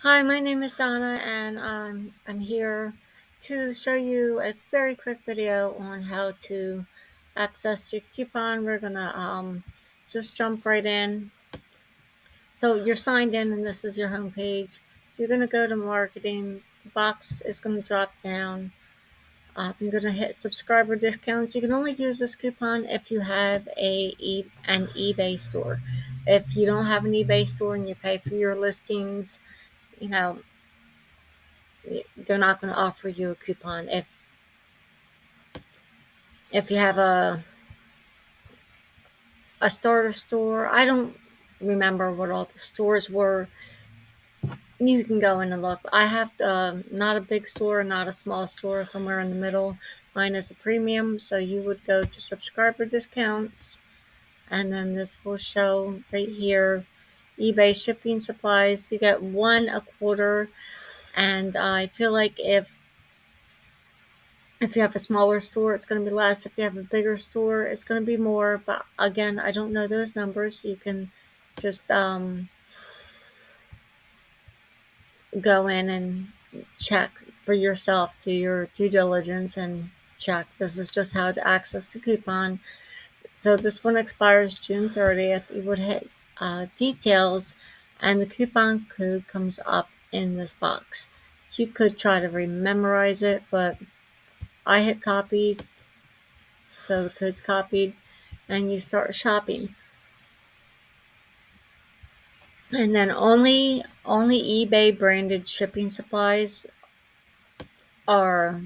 Hi, my name is Donna, and I'm here to show you a very quick video on how to access your coupon. We're gonna just jump right in. So you're signed in, and this is your home page. You're gonna go to marketing. The box is gonna drop down. You're gonna hit subscriber discounts. You can only use this coupon if you have an eBay store. If you don't have an eBay store and you pay for your listings, you know they're not going to offer you a coupon. If you have a starter store, I don't remember what all the stores were. You can go in and look. I have not a big store, not a small store, somewhere in the middle. Mine is a premium, so you would go to subscriber discounts, and then this will show right here eBay shipping supplies. You get one a quarter, and I feel like if you have a smaller store, it's going to be less. If you have a bigger store, it's going to be more. But again, I don't know those numbers. You can just go in and check for yourself, do your due diligence and check. This is just how to access the coupon. So this one expires June 30th. You would hit details, and the coupon code comes up in this box. You could try to memorize it, but I hit copy, so the code's copied, and you start shopping. And then only eBay branded shipping supplies are,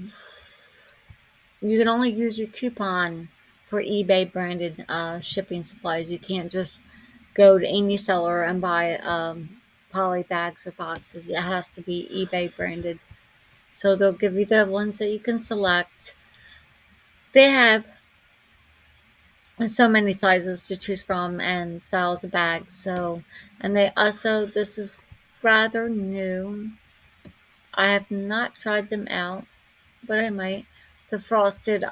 you can only use your coupon for eBay branded shipping supplies. You can't just go to any seller and buy poly bags or boxes. It has to be eBay branded. So they'll give you the ones that you can select. They have so many sizes to choose from and styles of bags. So, and they also, this is rather new. I have not tried them out, but I might. The frosted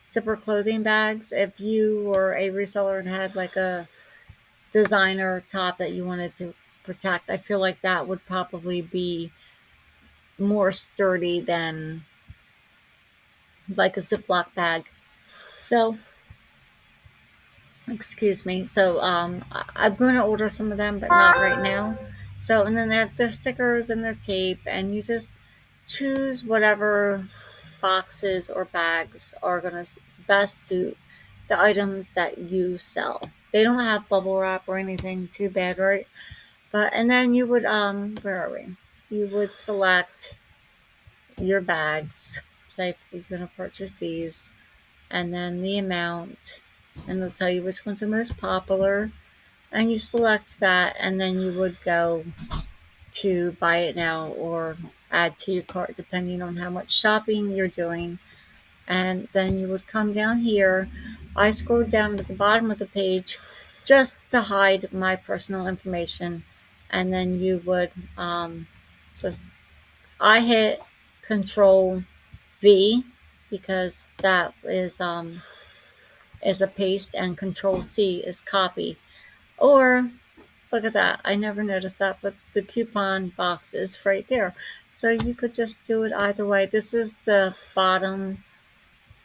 zipper clothing bags. If you were a reseller and had like a designer top that you wanted to protect, I feel like that would probably be more sturdy than like a Ziploc bag. So, excuse me. So, I'm going to order some of them, but not right now. So, and then they have their stickers and their tape, and you just choose whatever boxes or bags are going to best suit the items that you sell. They don't have bubble wrap or anything too bad, right? But and then you would where are we? You would select your bags. Say if you're going to purchase these, and then the amount, and they'll tell you which ones are most popular, and you select that, and then you would go to buy it now or add to your cart depending on how much shopping you're doing. And then you would come down here. I scrolled down to the bottom of the page just to hide my personal information, and then you would just, I hit Control V because that is a paste, and Control C is copy. Or look at that, I never noticed that, but the coupon box is right there. So you could just do it either way. This is the bottom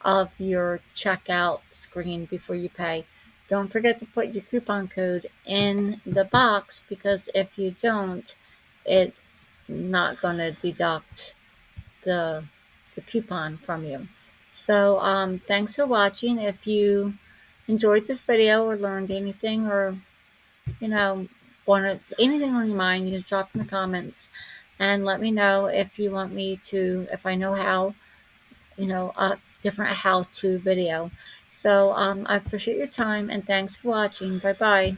of your checkout screen before you pay. Don't forget to put your coupon code in the box, because if you don't, it's not going to deduct the the coupon from you. So thanks for watching. If you enjoyed this video or learned anything, or you know want anything on your mind, you can drop in the comments and let me know. If you want me to, if I know how, a different how-to video. So I appreciate your time, and thanks for watching. Bye bye.